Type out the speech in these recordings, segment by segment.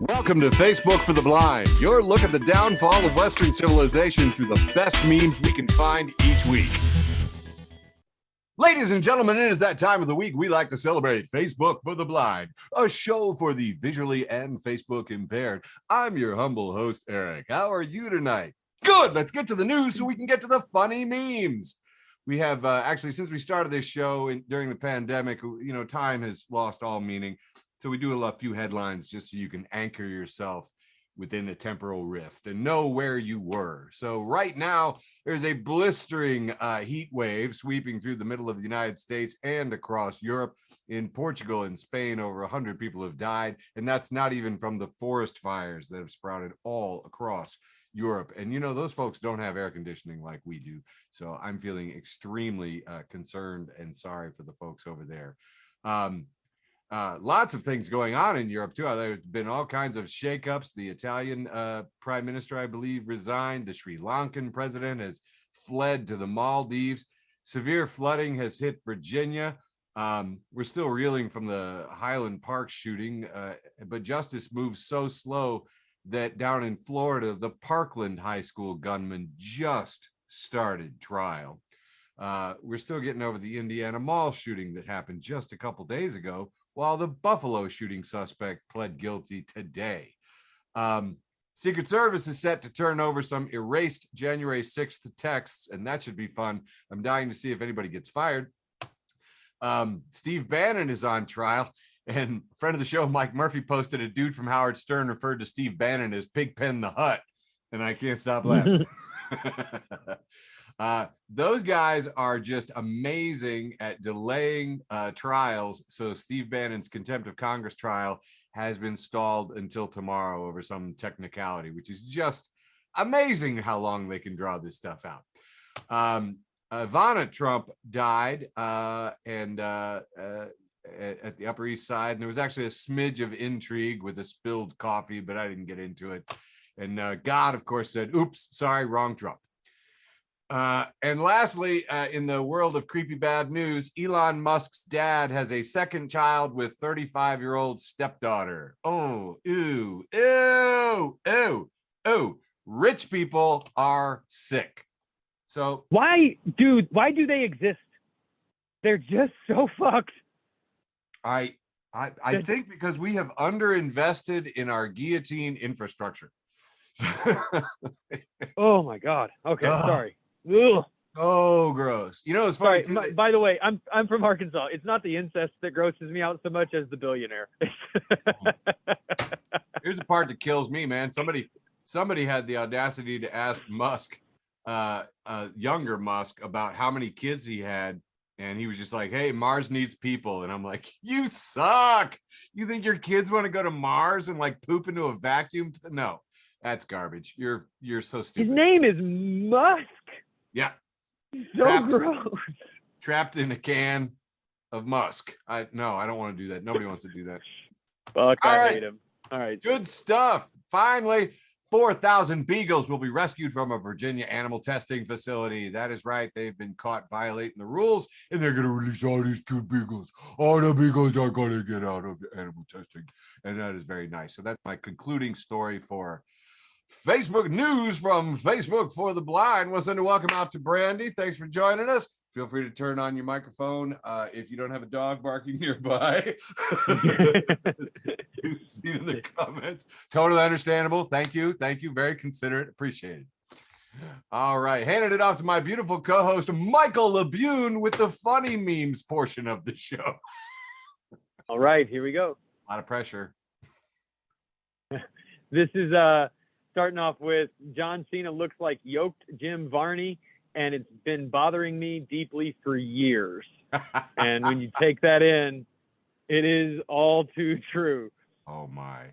Welcome to Facebook for the Blind, your look at the downfall of Western civilization through the best memes we can find each week. Ladies and gentlemen, it is that time of the week we like to celebrate Facebook for the Blind, a show for the visually and Facebook impaired. I'm your humble host, Eric. How are you tonight? Good. Let's get to the news so we can get to the funny memes. We have actually, since we started this show during the pandemic, time has lost all meaning. So we do a few headlines just so you can anchor yourself within the temporal rift and know where you were. So right now, there's a blistering heat wave sweeping through the middle of the United States and across Europe. In Portugal and Spain, over 100 people have died. And that's not even from the forest fires that have sprouted all across Europe. And, those folks don't have air conditioning like we do. So I'm feeling extremely concerned and sorry for the folks over there. Lots of things going on in Europe, too. There's been all kinds of shakeups. The Italian prime minister, I believe, resigned. The Sri Lankan president has fled to the Maldives. Severe flooding has hit Virginia. We're still reeling from the Highland Park shooting, but justice moves so slow that down in Florida, the Parkland high school gunman just started trial. We're still getting over the Indiana mall shooting that happened just a couple days ago, while the Buffalo shooting suspect pled guilty today. Secret Service is set to turn over some erased January 6th texts, and that should be fun. I'm dying to see if anybody gets fired. Steve Bannon is on trial, and friend of the show, Mike Murphy, posted a dude from Howard Stern referred to Steve Bannon as Pigpen the Hut, and I can't stop laughing. Those guys are just amazing at delaying trials. So Steve Bannon's contempt of Congress trial has been stalled until tomorrow over some technicality, which is just amazing how long they can draw this stuff out. Ivana Trump died and at the Upper East Side, and there was actually a smidge of intrigue with a spilled coffee, but I didn't get into it. And God, of course, said, oops, sorry, wrong Trump. And lastly, in the world of creepy bad news, Elon Musk's dad has a second child with 35-year-old stepdaughter. Oh, ew, ew, ew, ew. Rich people are sick. So why do they exist? They're just so fucked. I think because we have underinvested in our guillotine infrastructure. Oh my God. Okay, sorry. Ugh. Oh, gross. It's funny. Sorry, by the way, I'm from Arkansas. It's not the incest that grosses me out so much as the billionaire. Here's the part that kills me, man. Somebody had the audacity to ask Musk, younger Musk, about how many kids he had. And he was just like, hey, Mars needs people. And I'm like, you suck. You think your kids want to go to Mars and like poop into a vacuum? No, that's garbage. You're so stupid. His name is Musk. Yeah. Gross. Trapped in a can of musk. I don't want to do that. Nobody wants to do that. Fuck, I hate him. All right. Good stuff. Finally, 4,000 beagles will be rescued from a Virginia animal testing facility. That is right. They've been caught violating the rules, and they're going to release all these cute beagles. All the beagles are going to get out of the animal testing. And that is very nice. So that's my concluding story for Facebook news from Facebook for the Blind. We'll send a welcome out to Brandy. Thanks for joining us. Feel free to turn on your microphone if you don't have a dog barking nearby. See in the comments. Totally understandable. Thank you. Very considerate. Appreciate it. All right. Handed it off to my beautiful co-host, Michael LeBune, with the funny memes portion of the show. All right. Here we go. A lot of pressure. This is starting off with John Cena looks like yoked Jim Varney, and it's been bothering me deeply for years. And when you take that in, it is all too true. Oh my.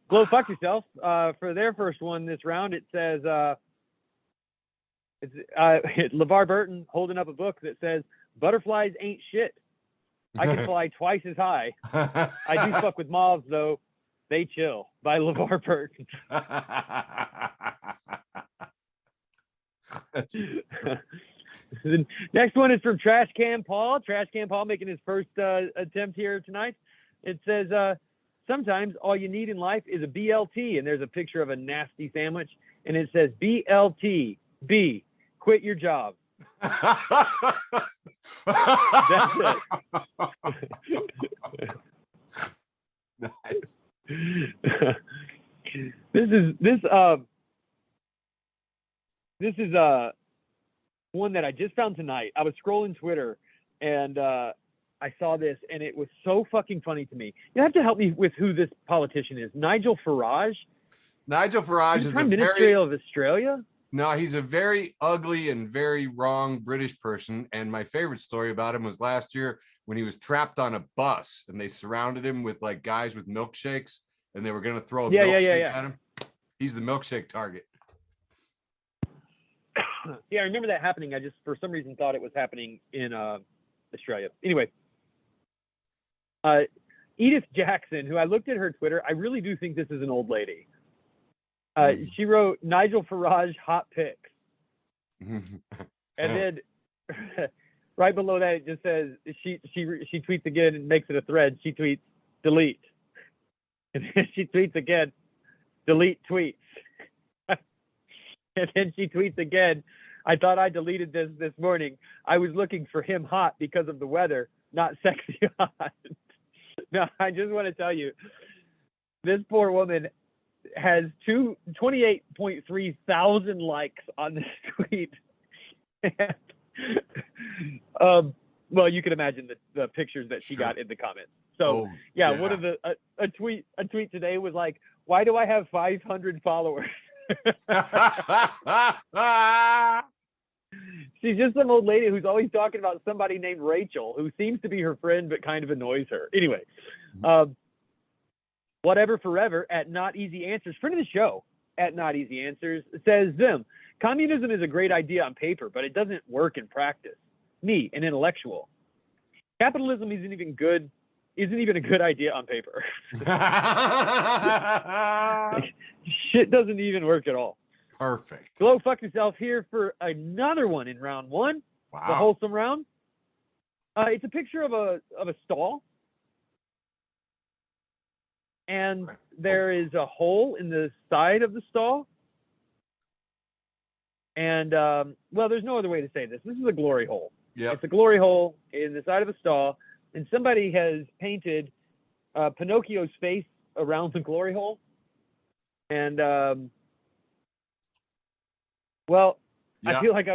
Glow fuck yourself. For their first one this round, it says it's LeVar Burton holding up a book that says butterflies ain't shit. I can fly twice as high. I do fuck with moths though. They chill by LeVar Burton. The next one is from Trash Can Paul. Trash Can Paul making his first attempt here tonight. It says, sometimes all you need in life is a BLT. And there's a picture of a nasty sandwich. And it says BLT, B, quit your job. That's it. Nice. This is one that I just found tonight. I was scrolling Twitter and I saw this and it was so fucking funny to me. You have to help me with who this politician is. Nigel Farage. Nigel Farage He's is Prime a Minister very of Australia. no, he's a very ugly and very wrong British person. And my favorite story about him was last year when he was trapped on a bus and they surrounded him with like guys with milkshakes and they were going to throw a milkshake at him. He's the milkshake target. Yeah, I remember that happening. I just, for some reason, thought it was happening in Australia. Anyway, Edith Jackson, who I looked at her Twitter, I really do think this is an old lady. She wrote Nigel Farage hot pics. And then right below that, it just says, she tweets again and makes it a thread. She tweets, delete. And then she tweets again, delete tweets. And then she tweets again, I thought I deleted this morning. I was looking for him hot because of the weather, not sexy hot. No, I just want to tell you, this poor woman has 28.3 thousand likes on this tweet. And, well, you can imagine the pictures that she got in the comments. So one of a tweet today was like, why do I have 500 followers? She's just some old lady who's always talking about somebody named Rachel, who seems to be her friend but kind of annoys her. Anyway, whatever forever at Not Easy Answers, friend of the show at Not Easy Answers, says communism is a great idea on paper, but it doesn't work in practice. Me, an intellectual. Capitalism isn't even a good idea on paper. Shit doesn't even work at all. Perfect. Glow fuck yourself here for another one in round one. Wow. The wholesome round. It's a picture of a stall. And there is a hole in the side of the stall. And, well, there's no other way to say this. This is a glory hole. Yeah. It's a glory hole in the side of a stall. And somebody has painted Pinocchio's face around the glory hole. And, well, yeah. I feel like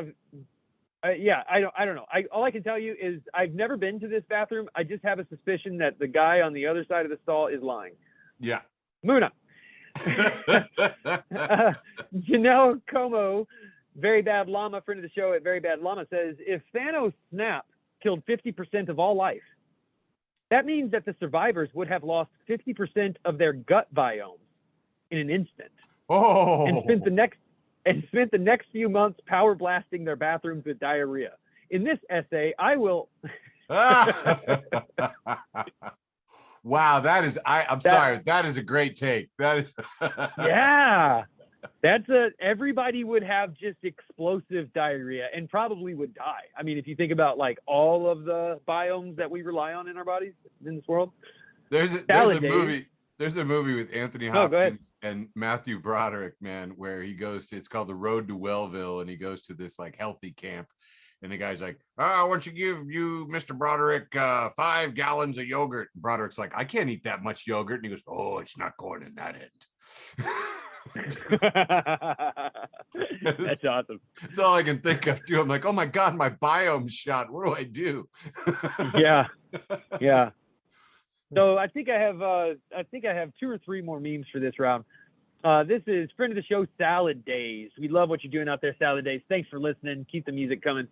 I don't know. All I can tell you is I've never been to this bathroom. I just have a suspicion that the guy on the other side of the stall is lying. Yeah. Muna. Janelle Como, Very Bad Llama, friend of the show at Very Bad Llama, says, if Thanos' snap killed 50% of all life, that means that the survivors would have lost 50% of their gut biome in an instant. Oh. And spent the next few months power blasting their bathrooms with diarrhea. In this essay, I will. Wow, I'm sorry. That is a great take. That is. Yeah. Everybody would have just explosive diarrhea and probably would die. I mean, if you think about like all of the biomes that we rely on in our bodies in this world. There's a movie with Anthony Hopkins and Matthew Broderick, man, where he goes to, it's called The Road to Wellville, and he goes to this like healthy camp. And the guy's like, I want to give you, Mr. Broderick, 5 gallons of yogurt. And Broderick's like, I can't eat that much yogurt. And he goes, oh, it's not going in that end. That's awesome. That's all I can think of too. I'm like, oh my God, my biome's shot. What do I do? Yeah. So I think I have 2 or 3 more memes for this round. This is friend of the show, Salad Days. We love what you're doing out there, Salad Days. Thanks for listening. Keep the music coming.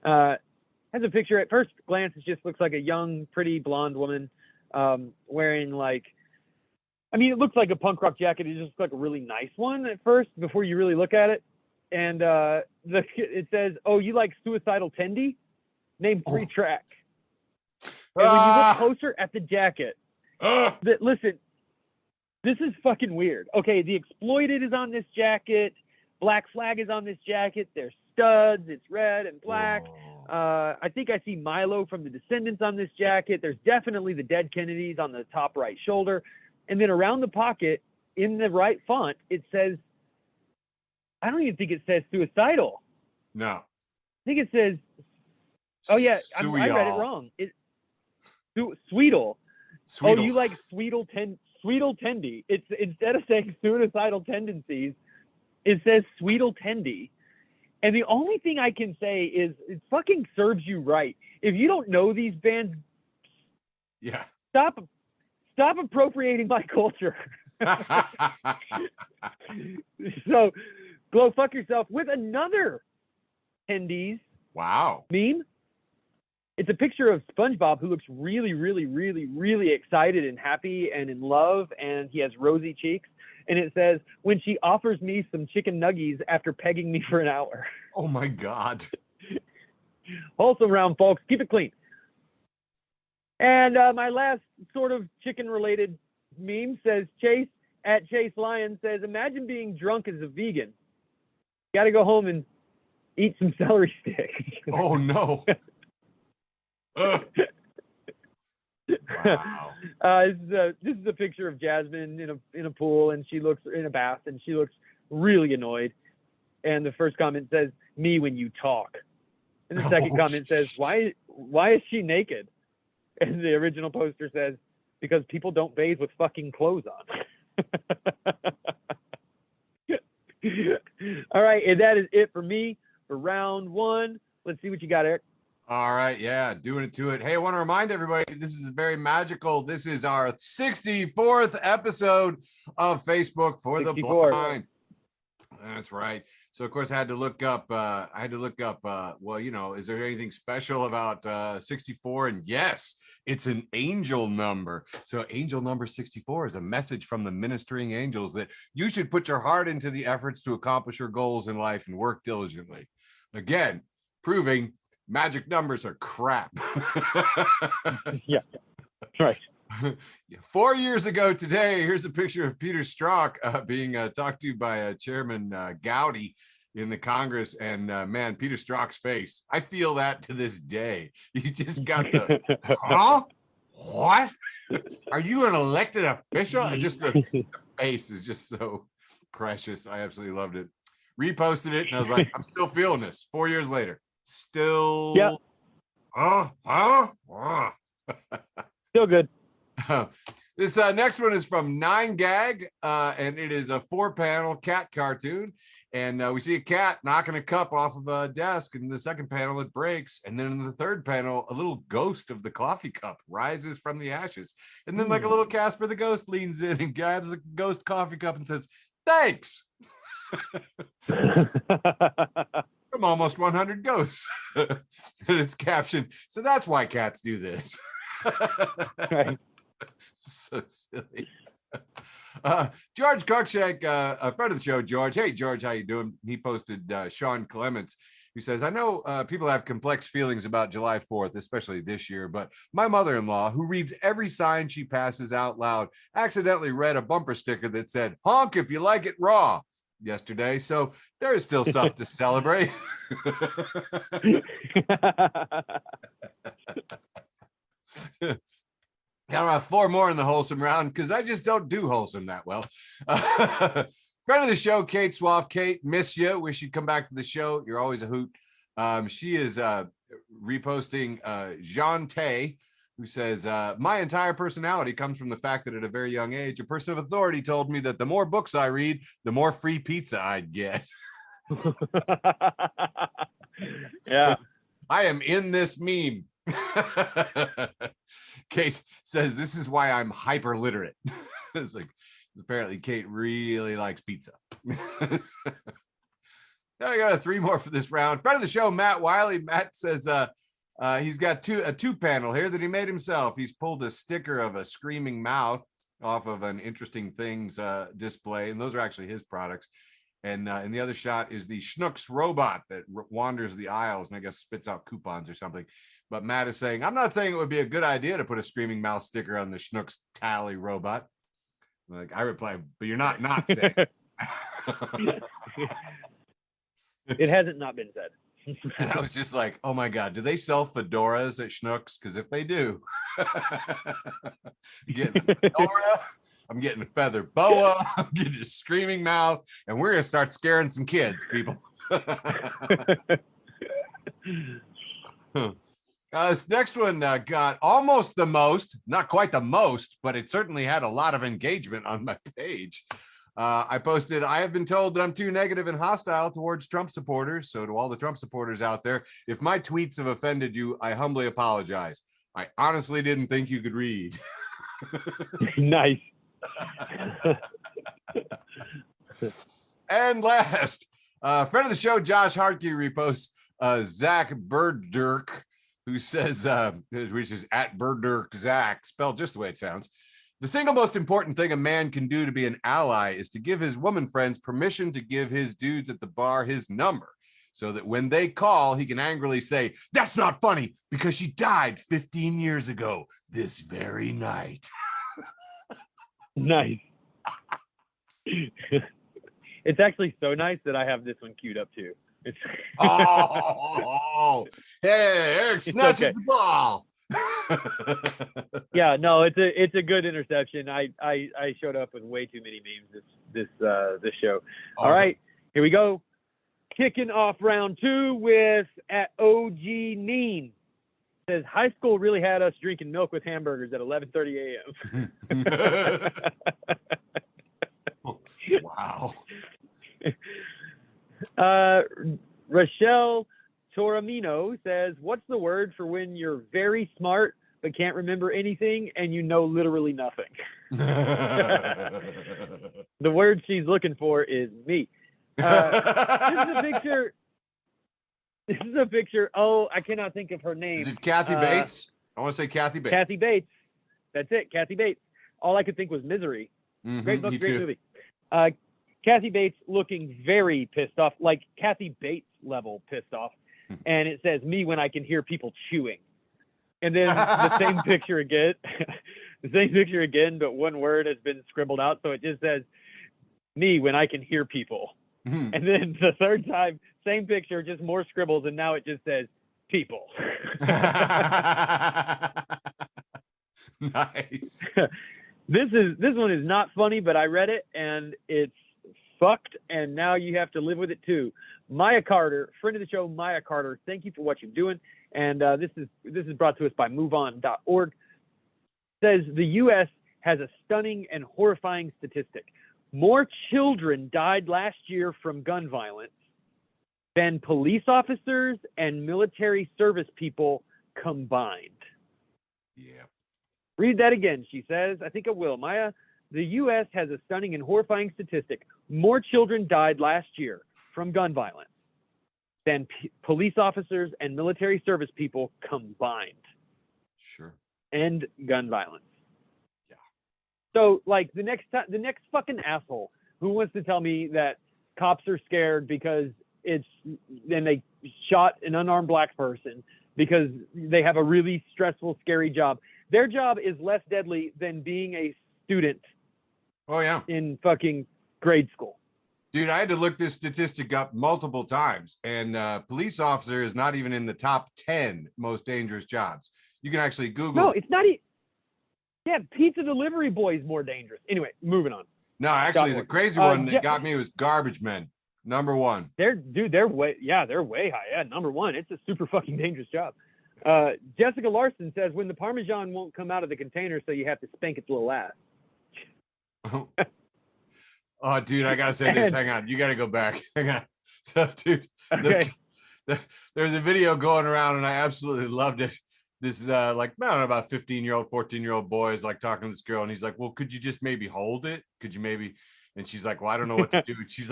Has a picture at first glance. It just looks like a young, pretty blonde woman wearing like, I mean, it looks like a punk rock jacket. It just looks like a really nice one at first before you really look at it. And it says, oh, you like Suicidal Tendy? Name 3 track. And when you look closer at the jacket, listen, this is fucking weird. Okay, The Exploited is on this jacket. Black Flag is on this jacket. There's studs. It's red and black. I think I see Milo from The Descendants on this jacket. There's definitely the Dead Kennedys on the top right shoulder. And then around the pocket in the right font, it says, I don't even think it says suicidal. No. I think it says, oh yeah, I read it wrong. Sweetle. Oh, you like Sweetle Tendy. It's instead of saying suicidal tendencies, it says Sweetle Tendy. And the only thing I can say is it fucking serves you right. If you don't know these bands, yeah, stop appropriating my culture. So go fuck yourself with another Tendies. Wow. Meme. It's a picture of SpongeBob who looks really, really, really, really excited and happy and in love, and he has rosy cheeks. And it says, when she offers me some chicken nuggies after pegging me for an hour. Oh my God. Wholesome round, folks. Keep it clean. And my last sort of chicken-related meme says, Chase Lyon says, imagine being drunk as a vegan. Got to go home and eat some celery sticks. Oh no. Wow. This is a picture of Jasmine in a pool, and she looks in a bath, and she looks really annoyed. And the first comment says, "Me when you talk," and the second comment says, "Why is she naked?" And the original poster says, "Because people don't bathe with fucking clothes on." All right, and that is it for me for round one. Let's see what you got, Eric. All right, yeah, doing it to it. Hey, I want to remind everybody, this is very magical. This is our 64th episode of Facebook for 64. The Blind. That's right. So, of course, I had to look up, well, you know, is there anything special about 64? And yes, it's an angel number. So angel number 64 is a message from the ministering angels that you should put your heart into the efforts to accomplish your goals in life and work diligently. Again, proving magic numbers are crap. Yeah, right. 4 years ago today, here's a picture of Peter Strzok being talked to by Chairman Gowdy in the Congress. And man, Peter Strzok's face, I feel that to this day. He just got the, huh? What? Are you an elected official? Just the face is just so precious. I absolutely loved it. Reposted it, and I was like, I'm still feeling this 4 years later. Still, yeah. Still good. This next one is from 9gag, and it is a 4-panel cat cartoon. And we see a cat knocking a cup off of a desk. And in the second panel, it breaks. And then in the third panel, a little ghost of the coffee cup rises from the ashes. And then like a little Casper the Ghost leans in and grabs the ghost coffee cup and says, thanks. From almost 100 ghosts. And it's captioned, so that's why cats do this. Right. So silly. George Cruikshank, a friend of the show, George. Hey, George, how you doing? He posted Sean Clements, who says, I know people have complex feelings about July 4th, especially this year, but my mother-in-law, who reads every sign she passes out loud, accidentally read a bumper sticker that said, honk if you like it raw, yesterday. So there is still stuff to celebrate. Got around 4 more in the wholesome round because I just don't do wholesome that well. Friend of the show, Kate Swaff. Kate, miss you. Wish you'd come back to the show. You're always a hoot. She is reposting Jean Tay, who says, my entire personality comes from the fact that at a very young age, a person of authority told me that the more books I read, the more free pizza I'd get. Yeah. I am in this meme. Kate says, this is why I'm hyper literate. It's like, apparently Kate really likes pizza. Now I got 3 more for this round. Friend of the show, Matt Wiley. Matt says he's got a 2-panel here that he made himself. He's pulled a sticker of a screaming mouth off of an Interesting Things display, and those are actually his products. And the other shot is the Schnooks robot that wanders the aisles and I guess spits out coupons or something. But Matt is saying, I'm not saying it would be a good idea to put a screaming mouse sticker on the Schnooks tally robot. Like I reply, but you're not saying. It hasn't not been said. And I was just like, oh my God, do they sell fedoras at Schnooks? Because if they do, get fedora I'm getting a feather boa. I'm getting a screaming mouth, and we're gonna start scaring some kids, people. This next one got almost the most, not quite the most, but it certainly had a lot of engagement on my page. I posted, I have been told that I'm too negative and hostile towards Trump supporters. So to all the Trump supporters out there, if my tweets have offended you, I humbly apologize. I honestly didn't think you could read. Nice. And last, friend of the show, Josh Hartke, reposts Zach Burdirk, who says, which is at Burdirk Zach, spelled just the way it sounds. The single most important thing a man can do to be an ally is to give his woman friends permission to give his dudes at the bar his number, so that when they call, he can angrily say, "That's not funny because she died 15 years ago this very night." Nice. It's actually so nice that I have this one queued up too. It's Oh, hey, Eric snatches the ball. Yeah, no, it's a good interception. I showed up with way too many memes this show. All right, here we go. Kicking off round 2 with at OG Neen. Says high school really had us drinking milk with hamburgers at 11:30 a.m. Wow. Rochelle Toramino says, what's the word for when you're very smart but can't remember anything and you know literally nothing? The word she's looking for is me. This is a picture. Oh, I cannot think of her name. Is it Kathy Bates? I want to say Kathy Bates. Kathy Bates. That's it. Kathy Bates. All I could think was Misery. Great book, great movie. Kathy Bates looking very pissed off, like Kathy Bates level pissed off. And it says, me when I can hear people chewing. And then the same picture again, but one word has been scribbled out. So it just says, me when I can hear people. And then the third time, same picture, just more scribbles. And now it just says, people. Nice. This one is not funny, but I read it and it's fucked. And now you have to live with it too. Maya Carter, friend of the show, Maya Carter, thank you for what you're doing. And this is brought to us by MoveOn.org. Says the U.S. has a stunning and horrifying statistic. More children died last year from gun violence than police officers and military service people combined. Yeah. Read that again, she says. I think I will. Maya, the U.S. has a stunning and horrifying statistic. More children died last year from gun violence than police officers and military service people combined. Sure. And gun violence. Yeah. So, like, the next fucking asshole who wants to tell me that cops are scared because they shot an unarmed black person because they have a really stressful, scary job. Their job is less deadly than being a student. Oh, yeah. In fucking grade school. Dude, I had to look this statistic up multiple times, and police officer is not even in the top 10 most dangerous jobs. You can actually Google. No, it's not. Yeah, pizza delivery boy is more dangerous. Anyway, moving on. No, actually, the crazy one that got me was garbage men. Number 1. They're way high. Yeah, number 1. It's a super fucking dangerous job. Jessica Larson says, when the Parmesan won't come out of the container, so you have to spank its little ass. Oh, dude, I gotta say this. Hang on, you gotta go back. Hang on. So, dude, okay. There's a video going around, and I absolutely loved it. This is like, I don't know, about 15-year-old, 14-year-old boy is like talking to this girl, and he's like, well, could you just maybe hold it? Could you maybe? And she's like, well, I don't know what to do. He's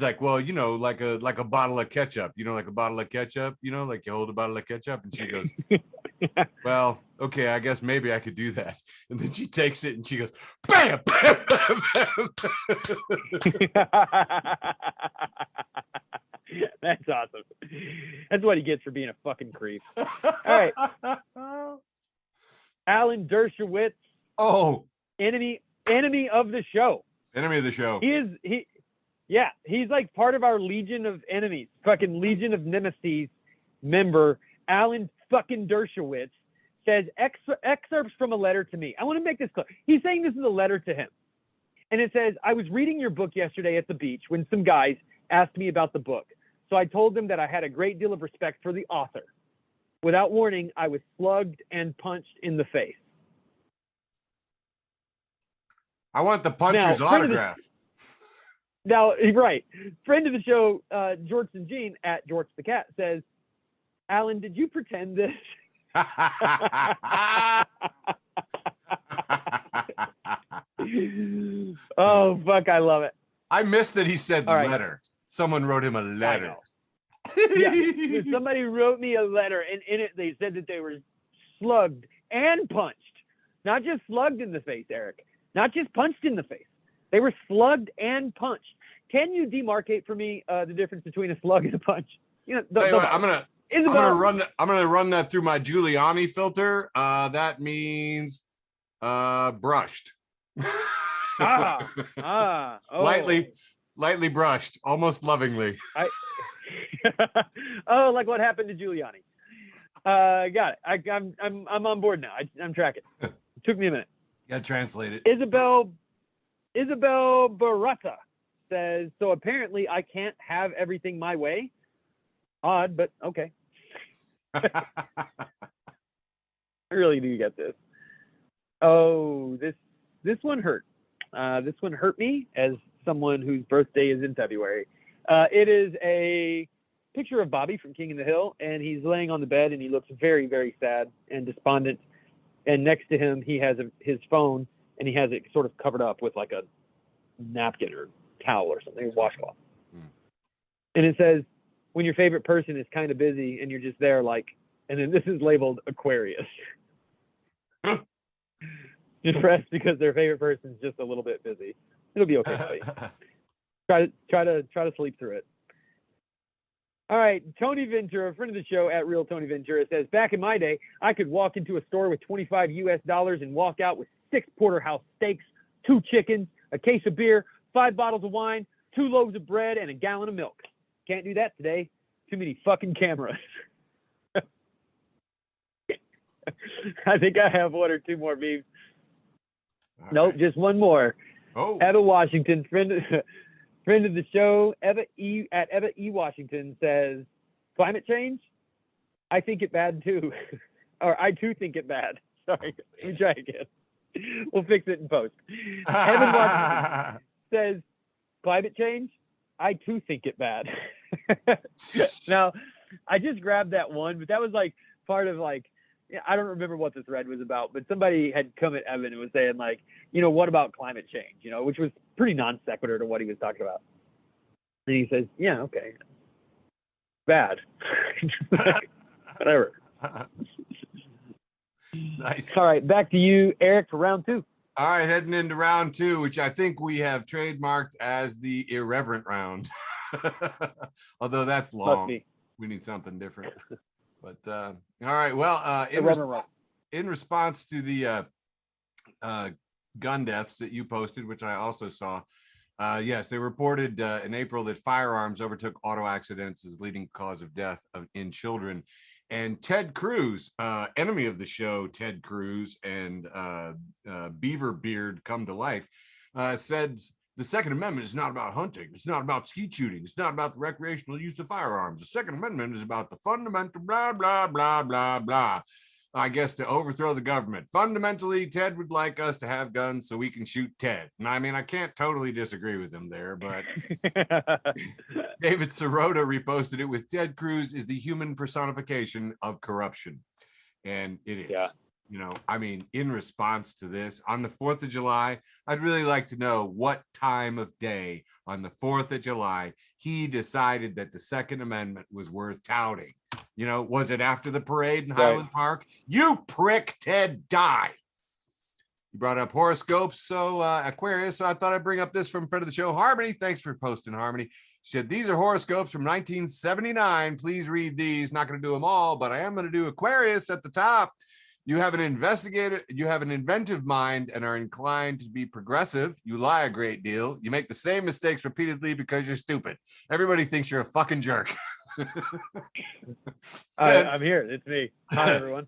like, well, you know, like a bottle of ketchup, you know, like a bottle of ketchup, you know, like you hold a bottle of ketchup. And she goes, well, okay, I guess maybe I could do that. And then she takes it and she goes, bam, bam, bam, bam. That's awesome. That's what he gets for being a fucking creep. All right. Alan Dershowitz. Oh, enemy of the show. Enemy of the show. He's like part of our Legion of Enemies, fucking Legion of Nemesis member. Alan fucking Dershowitz says excerpts from a letter to me. I want to make this clear. He's saying this is a letter to him. And it says, I was reading your book yesterday at the beach when some guys asked me about the book. So I told them that I had a great deal of respect for the author. Without warning, I was slugged and punched in the face. I want the puncher's autograph. Now, right. Friend of the show, George and Jean at George the Cat says, Alan, did you pretend this? Oh, fuck, I love it. I missed that he said letter. Someone wrote him a letter. Yeah, somebody wrote me a letter, and in it they said that they were slugged and punched. Not just slugged in the face, Eric. Not just punched in the face. They were slugged and punched. Can you demarcate for me the difference between a slug and a punch? You know, I'm gonna run that through my Giuliani filter. That means brushed. Lightly brushed, almost lovingly. Oh, like what happened to Giuliani. Got it. I'm on board now. I'm tracking. It took me a minute. Gotta translate it. Isabel Barata says, so apparently I can't have everything my way. Odd, but okay. I really do get this. Oh, this one hurt. This one hurt me as someone whose birthday is in February. It is a picture of Bobby from King of the Hill, and he's laying on the bed, and he looks very, very sad and despondent. And next to him, he has his phone, and he has it sort of covered up with like a napkin or towel or something, a washcloth. And it says, when your favorite person is kind of busy and you're just there like, and then this is labeled Aquarius. Depressed because their favorite person is just a little bit busy. It'll be okay, buddy. Try to sleep through it. All right, Tony Ventura, friend of the show at Real Tony Ventura, says, back in my day, I could walk into a store with $25 US and walk out with 6 porterhouse steaks, 2 chickens, a case of beer, 5 bottles of wine, 2 loaves of bread, and a gallon of milk. Can't do that today. Too many fucking cameras. I think I have 1 or 2 more memes. Nope, just one more. Oh. Eva Washington, friend of the show, Eva E. Washington says, climate change? I think it bad too. Or I too think it bad. Sorry, let me try again. We'll fix it in post. Evan Washington says, climate change? I too think it bad. Now, I just grabbed that one, but that was like part of like, I don't remember what the thread was about, but somebody had come at Evan and was saying like, you know, what about climate change? You know, which was pretty non sequitur to what he was talking about. And he says, yeah, okay. Bad. Whatever. Nice. All right, back to you, Eric, for round 2. All right, heading into round 2, which I think we have trademarked as the irreverent round. Although that's long. We need something different. But all right, well, in response to the gun deaths that you posted, which I also saw, yes, they reported in April that firearms overtook auto accidents as leading cause of death in children. And Ted Cruz, enemy of the show, Ted Cruz and Beaver Beard come to life, said the Second Amendment is not about hunting. It's not about skeet shooting. It's not about the recreational use of firearms. The Second Amendment is about the fundamental blah, blah, blah, blah, blah. I guess to overthrow the government. Fundamentally, Ted would like us to have guns so we can shoot Ted. And I mean, I can't totally disagree with him there, but David Sirota reposted it with Ted Cruz is the human personification of corruption. And it is. Yeah. You know, I mean, in response to this, on the 4th of July, I'd really like to know what time of day on the 4th of July he decided that the Second Amendment was worth touting. You know, was it after the parade in Highland Park? You prick, Ted, die. You brought up horoscopes, so Aquarius, so I thought I'd bring up this from friend of the show, Harmony. Thanks for posting, Harmony. She said, these are horoscopes from 1979. Please read these. Not going to do them all, but I am going to do Aquarius at the top. You have an inventive mind and are inclined to be progressive. You lie a great deal. You make the same mistakes repeatedly because you're stupid. Everybody thinks you're a fucking jerk. I'm here. It's me. Hi, everyone.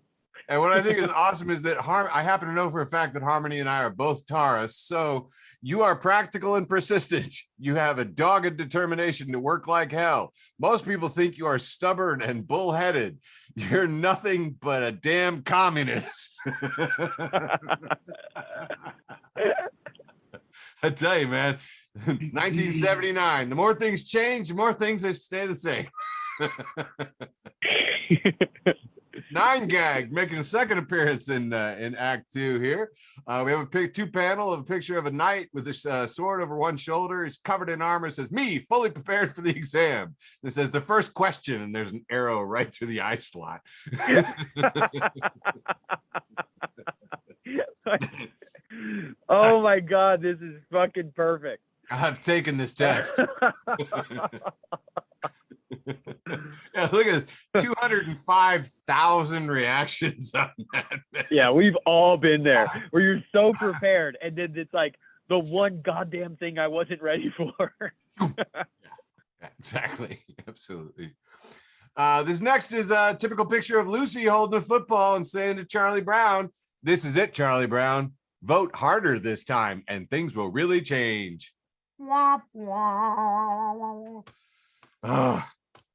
And what I think is awesome is that I happen to know for a fact that Harmony and I are both Taurus. So you are practical and persistent. You have a dogged determination to work like hell. Most people think you are stubborn and bullheaded. You're nothing but a damn communist. I tell you, man, 1979, the more things change, the more things they stay the same. 9gag making a second appearance in Act 2 here. We have a two panel of a picture of a knight with a sword over one shoulder. He's covered in armor. It says, "Me, fully prepared for the exam." It says, "The first question," and there's an arrow right through the eye slot. Oh my God, this is fucking perfect. I've taken this test. Yeah, look at this, 205,000 reactions on that. Man. Yeah, we've all been there where you're so prepared and then it's like the one goddamn thing I wasn't ready for. Yeah, exactly. Absolutely. This next is a typical picture of Lucy holding a football and saying to Charlie Brown, "This is it, Charlie Brown. Vote harder this time and things will really change." Oh,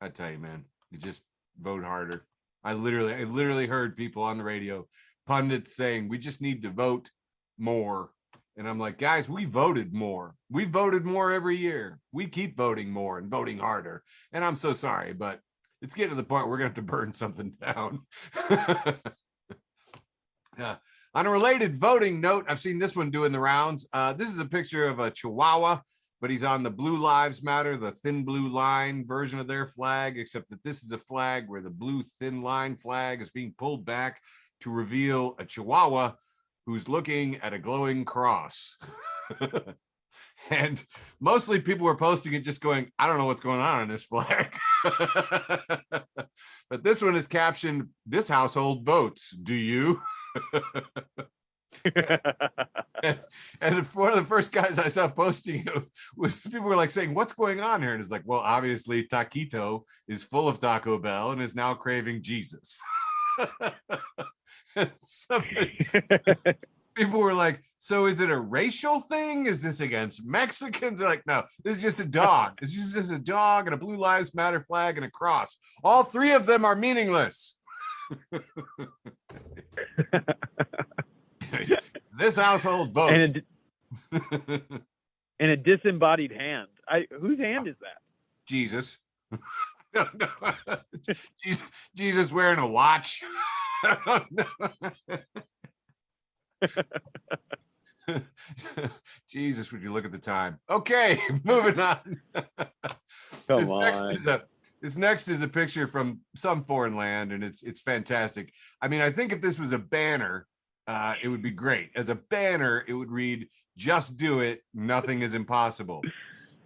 I tell you, man, you just vote harder. I literally heard people on the radio, pundits saying, "We just need to vote more." And I'm like, guys, we voted more. We voted more every year. We keep voting more and voting harder. And I'm so sorry, but it's getting to the point we're going to have to burn something down. Yeah. On a related voting note, I've seen this one doing the rounds. This is a picture of a Chihuahua, but he's on the Blue Lives Matter, the thin blue line version of their flag, except that this is a flag where the blue thin line flag is being pulled back to reveal a Chihuahua who's looking at a glowing cross. And mostly people were posting it just going, "I don't know what's going on this flag." But this one is captioned, "This household votes. Do you?" And one of the first guys I saw posting it was people were like saying, "What's going on here?" And it's like, well, obviously Taquito is full of Taco Bell and is now craving Jesus. People were like, "So is it a racial thing? Is this against Mexicans?" They're like, "No, this is just a dog. This is just a dog and a Blue Lives Matter flag and a cross. All three of them are meaningless." This household votes. And a disembodied hand. Whose hand is that? Jesus. No. Jesus wearing a watch. Jesus, would you look at the time? Okay, moving on. This next is a picture from some foreign land, and it's fantastic. I mean, I think if this was a banner, it would be great. As a banner, it would read, "Just do it. Nothing is impossible."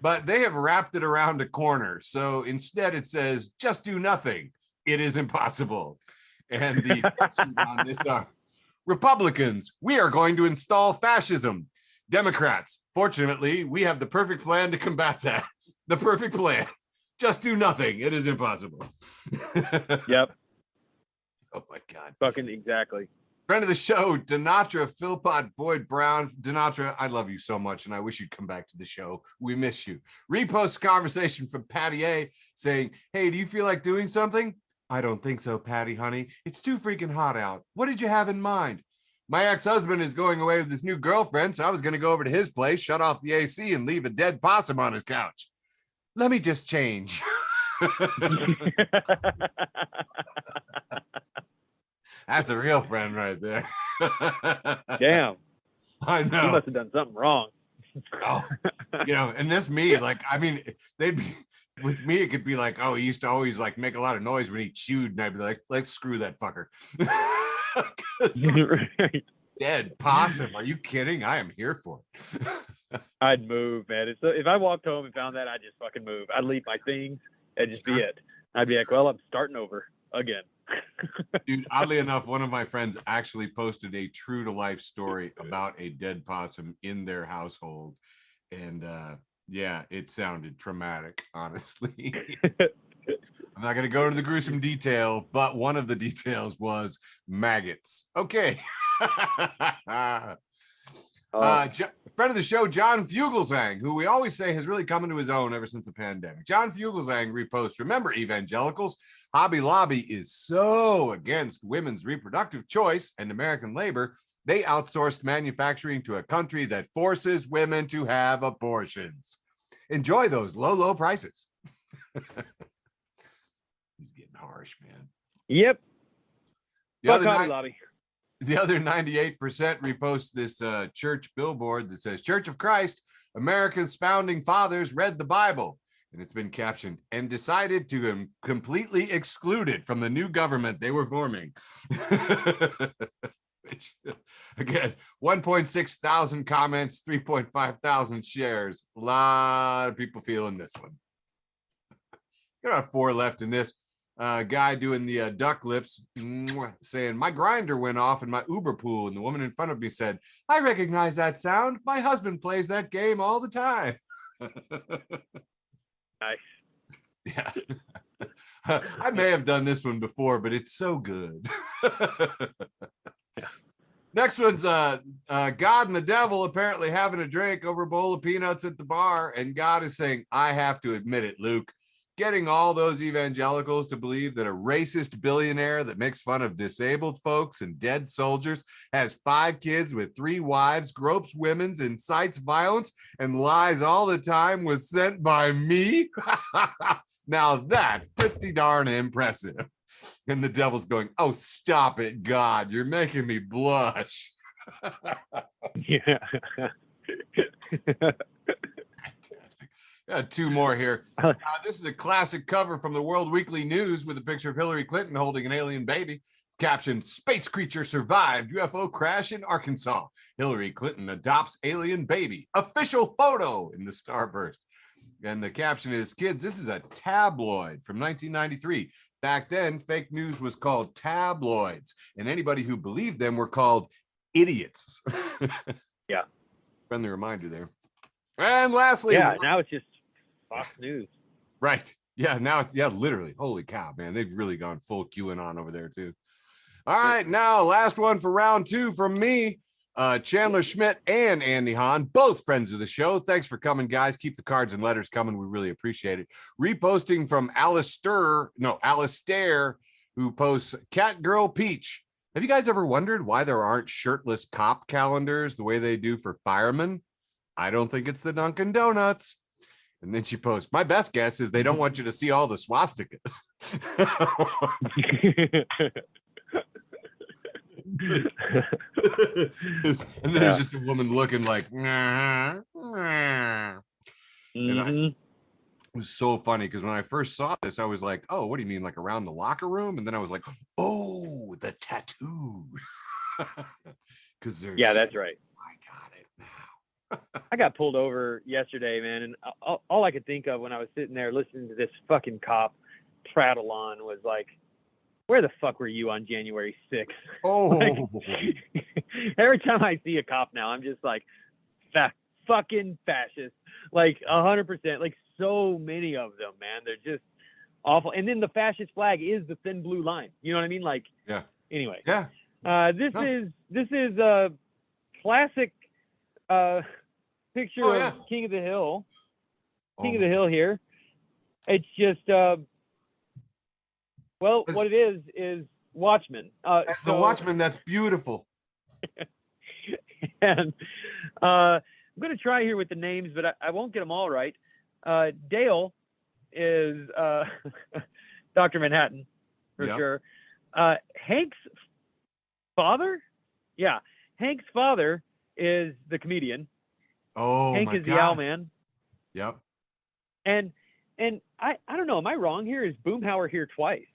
But they have wrapped it around a corner. So instead it says, "Just do nothing. It is impossible." And the questions on this are, "Republicans, we are going to install fascism. Democrats, fortunately, we have the perfect plan to combat that. The perfect plan. Just do nothing. It is impossible." Yep. Oh my God. Fucking exactly. Friend of the show, Dinatra Philpott Boyd Brown. Dinatra, I love you so much, and I wish you'd come back to the show. We miss you. Repost conversation from Patty A saying, "Hey, do you feel like doing something?" "I don't think so, Patty, honey. It's too freaking hot out. What did you have in mind?" "My ex-husband is going away with his new girlfriend, so I was going to go over to his place, shut off the AC, and leave a dead possum on his couch. Let me just change." That's a real friend right there. Damn. I know. He must have done something wrong. Oh, and this me, like, I mean, they'd be, with me, it could be like, "Oh, he used to always like make a lot of noise when he chewed," and I'd be like, "Let's screw that fucker." Right. Dead possum. Are you kidding? I am here for it. I'd move, man. If I walked home and found that, I'd just fucking move. I'd leave my things. That'd just be it. I'd be like, well, I'm starting over again. Dude, oddly enough, one of my friends actually posted a true to life story about a dead possum in their household. And yeah, it sounded traumatic, honestly. I'm not going to go into the gruesome detail, but one of the details was maggots. Okay. Friend of the show, John Fugelsang, who we always say has really come into his own ever since the pandemic. John Fugelsang reposts, remember, evangelicals, Hobby Lobby is so against women's reproductive choice and American labor, they outsourced manufacturing to a country that forces women to have abortions. Enjoy those low, low prices. He's getting harsh, man. Yep. Fuck Hobby Lobby. The other 98% repost this church billboard that says, Church of Christ, America's founding fathers read the Bible. And it's been captioned, and decided to completely exclude it from the new government they were forming. Which, again, 1.6 thousand comments, 3.5 thousand shares. A lot of people feeling this one. Got about 4 left in this. Guy doing the duck lips, saying, my grinder went off in my Uber pool, and the woman in front of me said, I recognize that sound. My husband plays that game all the time. Nice. Yeah. I may have done this one before, but it's so good. Yeah. Next one's God and the devil apparently having a drink over a bowl of peanuts at the bar, and God is saying, I have to admit it, Luke. Getting all those evangelicals to believe that a racist billionaire that makes fun of disabled folks and dead soldiers, has 5 kids with 3 wives, gropes women, incites violence, and lies all the time was sent by me? Now that's pretty darn impressive. And the devil's going, oh, stop it, God. You're making me blush. Yeah. Got 2 more here. This is a classic cover from the World Weekly News with a picture of Hillary Clinton holding an alien baby. It's captioned, Space creature survived UFO crash in Arkansas. Hillary Clinton adopts alien baby. Official photo in the starburst. And the caption is, kids, this is a tabloid from 1993. Back then, fake news was called tabloids. And anybody who believed them were called idiots. Yeah. Friendly reminder there. And lastly, yeah, now it's just Fox News. Right. Yeah, now, yeah, literally. Holy cow, man. They've really gone full QAnon over there, too. All right, now, last one for round 2 from me. Chandler Schmidt and Andy Hahn, both friends of the show. Thanks for coming, guys. Keep the cards and letters coming. We really appreciate it. Reposting from Alistair, who posts Cat Girl Peach. Have you guys ever wondered why there aren't shirtless cop calendars the way they do for firemen? I don't think it's the Dunkin' Donuts. And then she posts, my best guess is they don't want you to see all the swastikas. And then there's just a woman looking like, nah. And it was so funny because when I first saw this, I was like, oh, what do you mean, like around the locker room? And then I was like, oh, the tattoos. Because there's, yeah, that's right. I got it now. I got pulled over yesterday, man, and all I could think of when I was sitting there listening to this fucking cop prattle on was like, where the fuck were you on January 6th? Oh, like, every time I see a cop now, I'm just like, fucking fascist, like 100%, like so many of them, man. They're just awful. And then the fascist flag is the thin blue line. You know what I mean? Like, yeah. Anyway, yeah. This is a classic picture of King of the Hill. King of the Hill here. It's just well, what it is Watchmen. That's the Watchmen. That's beautiful. And I'm going to try here with the names, but I won't get them all right. Dale is Dr. Manhattan, for sure. Hank's father? Yeah. Hank's father is the comedian. Oh, Hank is the Owlman. Yep. And I don't know, am I wrong here? Is Boomhauer here twice?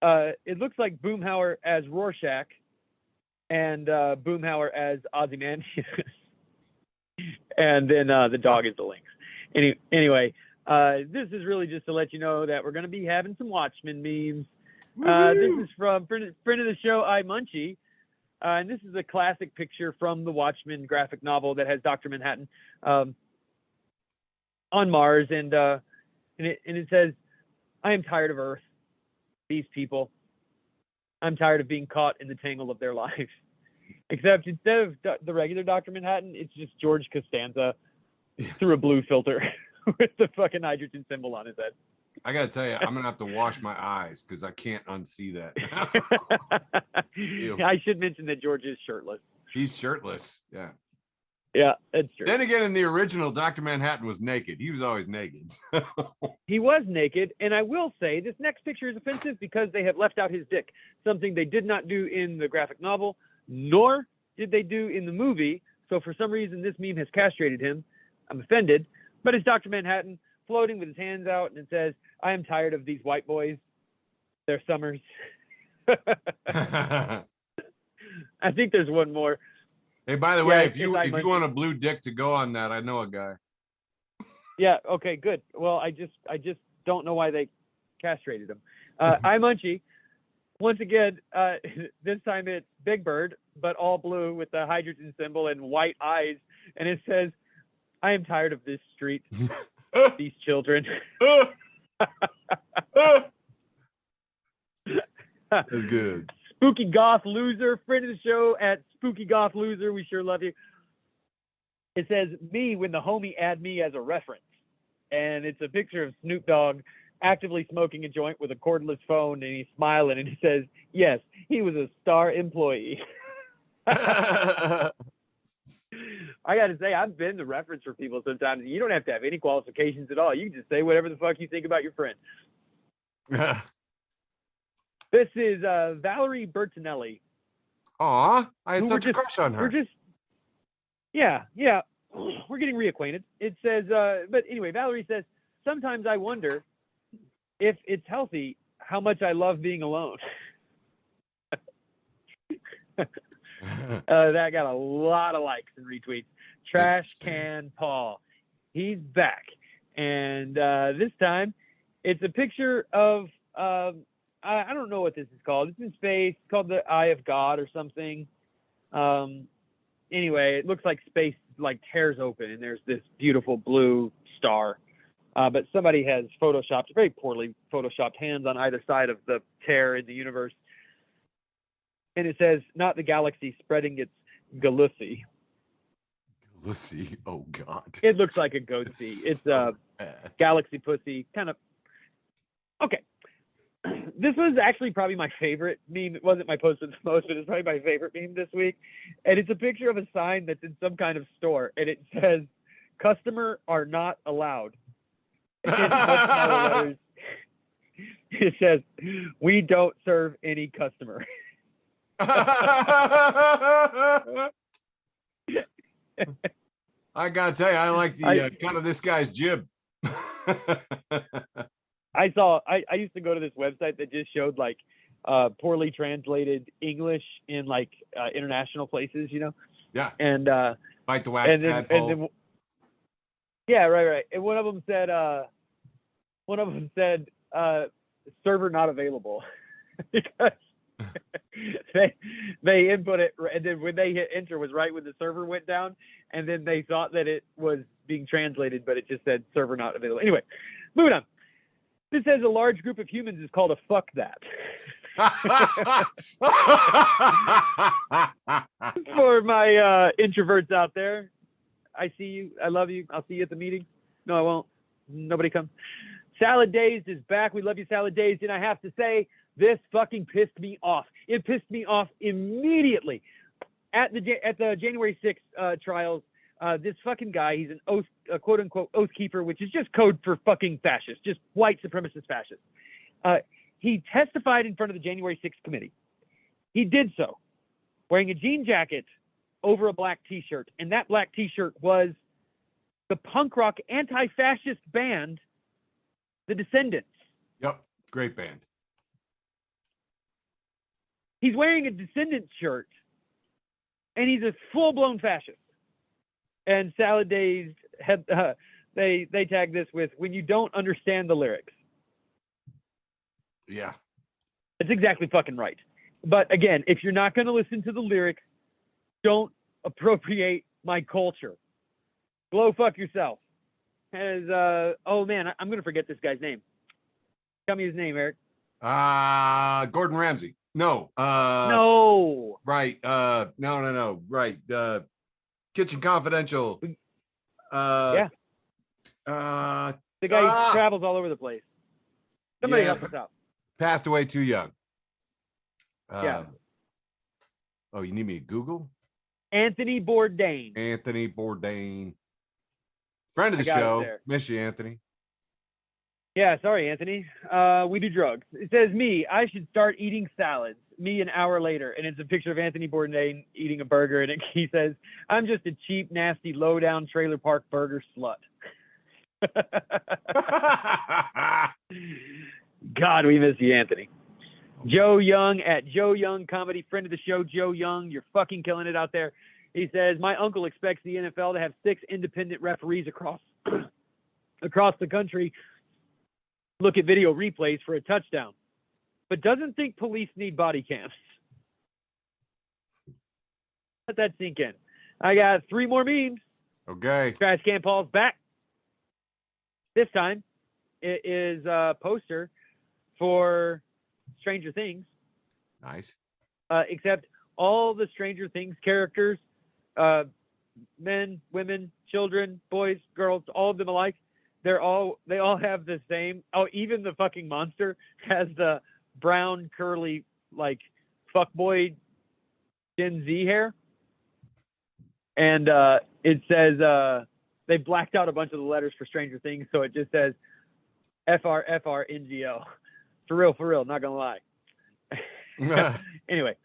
It looks like Boomhauer as Rorschach and Boomhauer as Ozymandias. And then the dog is the Lynx. Anyway, this is really just to let you know that we're going to be having some Watchmen memes. This is from friend of the show, I Munchie. And this is a classic picture from the Watchmen graphic novel that has Dr. Manhattan on Mars. And it says, I am tired of Earth, these people. I'm tired of being caught in the tangle of their lives. Except instead of the regular Dr. Manhattan, it's just George Costanza through a blue filter with the fucking hydrogen symbol on his head. I gotta tell you, I'm gonna have to wash my eyes because I can't unsee that. I should mention that George is shirtless. He's shirtless. Yeah. Yeah, that's true. Then again, in the original, Dr. Manhattan was naked. He was always naked. He was naked, and I will say this next picture is offensive because they have left out his dick, something they did not do in the graphic novel, nor did they do in the movie. So for some reason, this meme has castrated him. I'm offended. But it's Dr. Manhattan floating with his hands out, and it says, I am tired of these white boys. Their summers. I think there's one more. Hey, by the way, if you want a blue dick to go on that, I know a guy. Yeah. Okay. Good. Well, I just don't know why they castrated him. I Munchie. Once again, this time it's Big Bird, but all blue with the hydrogen symbol and white eyes, and it says, "I am tired of this street, these children." That's good. Spooky Goth Loser, friend of the show at Spooky Goth Loser. We sure love you. It says, me when the homie add me as a reference. And it's a picture of Snoop Dogg actively smoking a joint with a cordless phone, and he's smiling, and he says, yes, he was a star employee. I got to say, I've been the reference for people sometimes. You don't have to have any qualifications at all. You can just say whatever the fuck you think about your friend. This is Valerie Bertinelli. Aw, I had such a crush on her. Yeah. We're getting reacquainted. It says, but anyway, Valerie says, sometimes I wonder if it's healthy how much I love being alone. That got a lot of likes and retweets. Trash Can Paul. He's back. And this time, it's a picture of... I don't know what this is called. It's in space. It's called the Eye of God or something. Anyway, it looks like space like tears open, and there's this beautiful blue star. But somebody has photoshopped, very poorly photoshopped hands on either side of the tear in the universe. And it says, not the galaxy spreading its galaxy. Galaxy? Oh, God. It looks like a goatsy. It's a galaxy pussy. Kind of. Okay. This was actually probably my favorite meme. It wasn't my post with the most, but it's probably my favorite meme this week. And it's a picture of a sign that's in some kind of store, and it says, "Customer are not allowed." In much smaller letters, it says, "We don't serve any customer." I gotta tell you, I like the kind of this guy's jib. I used to go to this website that just showed like poorly translated English in like international places, you know? Yeah. And bite the wax tadpole. Yeah, right. And one of them said server not available because they input it, and then when they hit enter was right when the server went down, and then they thought that it was being translated, but it just said server not available. Anyway, moving on. This says a large group of humans is called a fuck that. For my introverts out there, I see you. I love you. I'll see you at the meeting. No, I won't. Nobody come. Salad Dazed is back. We love you, Salad Dazed. And I have to say, this fucking pissed me off. It pissed me off immediately. At the January 6th trials, this fucking guy, he's an oath, quote unquote oath keeper, which is just code for fucking fascist, just white supremacist fascist. He testified in front of the January 6th committee. He did so wearing a jean jacket over a black t-shirt, and that black t-shirt was the punk rock anti-fascist band, The Descendants. Yep, great band. He's wearing a Descendants shirt, and he's a full-blown fascist. And Salad Dazed had they tag this with when you don't understand the lyrics. Yeah, it's exactly fucking right. But again, if you're not going to listen to the lyrics, don't appropriate my culture. Blow fuck yourself. As oh man, I'm going to forget this guy's name. Tell me his name, Eric. Gordon Ramsay. No. No. Right. No. Right. Kitchen Confidential. Yeah. The guy who travels all over the place. Somebody help us out. Passed away too young. Yeah. Oh, you need me to Google? Anthony Bourdain. Anthony Bourdain. Friend of the show. Miss you, Anthony. Yeah, sorry, Anthony. We do drugs. It says me, I should start eating salads. Me an hour later. And it's a picture of Anthony Bourdain eating a burger. And he says, I'm just a cheap, nasty, low-down trailer park burger slut. God, we miss you, Anthony. Joe Young at Joe Young Comedy, friend of the show, Joe Young. You're fucking killing it out there. He says, my uncle expects the NFL to have 6 independent referees across the country look at video replays for a touchdown, but doesn't think police need body cams. Let that sink in. I got 3 more memes. Okay. Trash Can Paul's back. This time, it is a poster for Stranger Things. Nice. Except all the Stranger Things characters, men, women, children, boys, girls, all of them alike, they all have the same. Oh, even the fucking monster has the brown, curly, like, fuckboy Gen Z hair. And it says, they blacked out a bunch of the letters for Stranger Things, so it just says FRFRNGO. For real, not gonna lie. Anyway,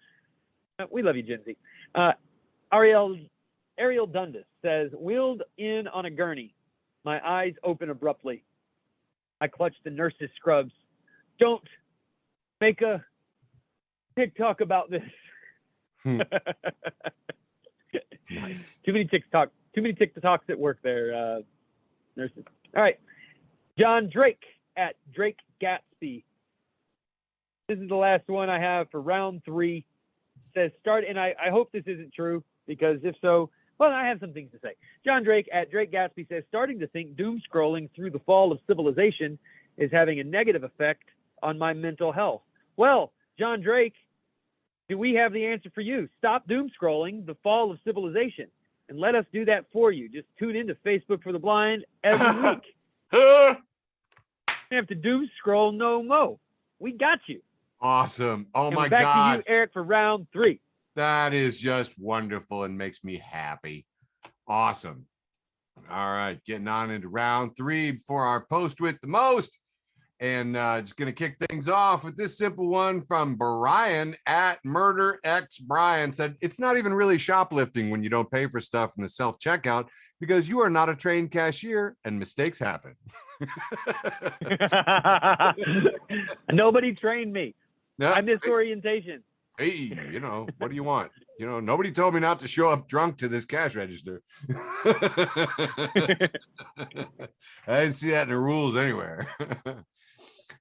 we love you, Gen Z. Ariel Dundas says, wheeled in on a gurney. My eyes open abruptly. I clutch the nurse's scrubs. Don't make a TikTok about this. Nice. Too many TikToks at work there, nurses. All right. John Drake at Drake Gatsby. This is the last one I have for round 3. Says start, and I hope this isn't true, because if so, well, I have some things to say. John Drake at Drake Gatsby says, starting to think doom scrolling through the fall of civilization is having a negative effect on my mental health. Well, John Drake, do we have the answer for you? Stop doom scrolling the fall of civilization, and let us do that for you. Just tune into Facebook for the Blind every week. You have to doom scroll no mo. We got you. Awesome. Oh, and my back God. to you, Eric, for round 3. That is just wonderful and makes me happy. Awesome. All right, getting on into round 3 for our post with the most. And just going to kick things off with this simple one from Brian at Murder X Brian. Said, it's not even really shoplifting when you don't pay for stuff in the self-checkout because you are not a trained cashier and mistakes happen. Nobody trained me. No, I missed orientation. Hey, what do you want? Nobody told me not to show up drunk to this cash register. I didn't see that in the rules anywhere.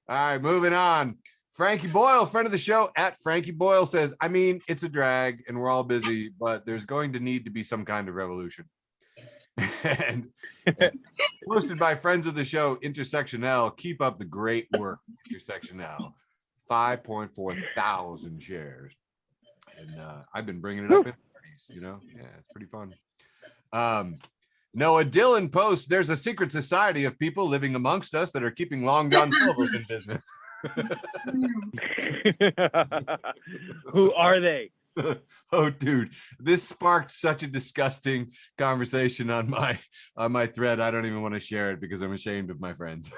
All right, moving on. Frankie Boyle, friend of the show at Frankie Boyle, says, I mean, it's a drag and we're all busy, but there's going to need to be some kind of revolution. and posted by friends of the show, Intersection L. Keep up the great work, Intersection L. 5.4 thousand shares. And I've been bringing it up in parties, Yeah, it's pretty fun. Noah Dillon posts, there's a secret society of people living amongst us that are keeping Long John Silver's in business. Who are they? Oh, dude, this sparked such a disgusting conversation on my thread. I don't even want to share it because I'm ashamed of my friends.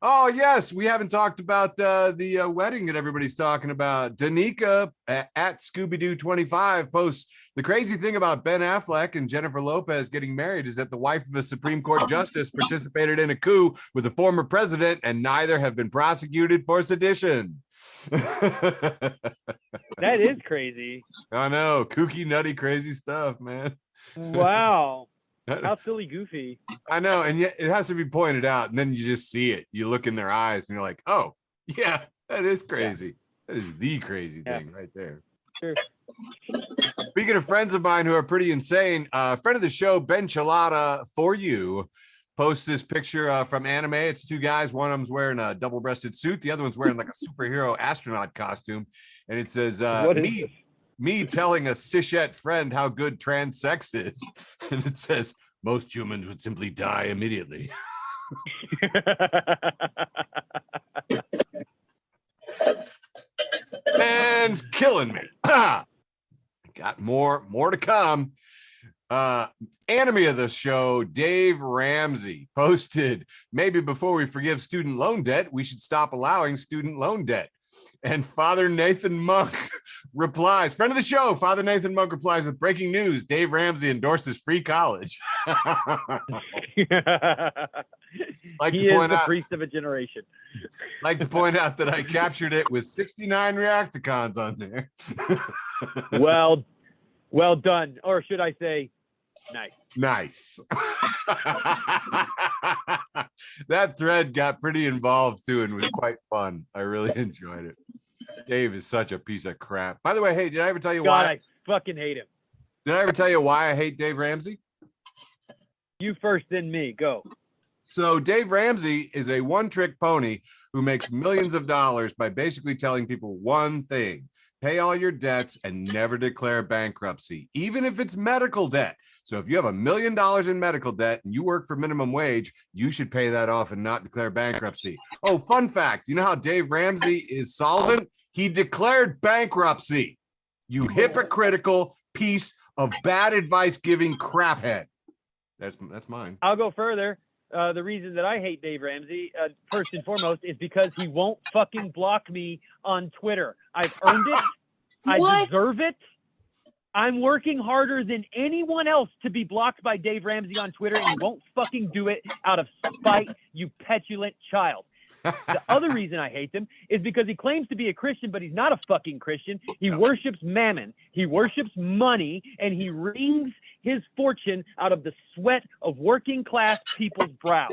Oh yes, we haven't talked about the wedding that everybody's talking about. Danica at Scooby-Doo 25 posts, the crazy thing about Ben Affleck and Jennifer Lopez getting married is that the wife of a Supreme Court justice participated in a coup with a former president, and neither have been prosecuted for sedition. That is crazy. I know, kooky, nutty, crazy stuff, man. Wow. How silly goofy. I know, and yet it has to be pointed out, and then you just see it. You look in their eyes and you're like, oh, yeah, that is crazy. Yeah. That is the crazy thing right there. Sure. Speaking of friends of mine who are pretty insane, friend of the show, Ben Chilada, for you, posts this picture from anime. It's two guys. One of them's wearing a double-breasted suit. The other one's wearing like a superhero astronaut costume. And it says, me telling a cishet friend how good trans sex is. And it says, most humans would simply die immediately. And it's killing me. Got more to come. Enemy of the show, Dave Ramsey, posted, maybe before we forgive student loan debt, we should stop allowing student loan debt. And Father Nathan Monk replies, friend of the show, Father Nathan Monk replies with breaking news, Dave Ramsey endorses free college. Like he is the priest of a generation. Like to point out that I captured it with 69 Reacticons on there. Well done. Or should I say, nice. That thread got pretty involved too and was quite fun. I really enjoyed it. Dave is such a piece of crap. By the way, hey, did I ever tell you why? I fucking hate him. Did I ever tell you why I hate Dave Ramsey? You first, then me. Go. So Dave Ramsey is a one-trick pony who makes millions of dollars by basically telling people one thing: pay all your debts and never declare bankruptcy, even if it's medical debt. So if you have $1 million in medical debt and you work for minimum wage, you should pay that off and not declare bankruptcy. Oh, fun fact. You know how Dave Ramsey is solvent? He declared bankruptcy. You hypocritical piece of bad advice giving craphead. That's mine. I'll go further. The reason that I hate Dave Ramsey, first and foremost, is because he won't fucking block me on Twitter. I've earned it. I deserve it. I'm working harder than anyone else to be blocked by Dave Ramsey on Twitter, and he won't fucking do it out of spite, you petulant child. The other reason I hate him is because he claims to be a Christian, but he's not a fucking Christian. He worships mammon. He worships money, and he wrings his fortune out of the sweat of working class people's brows.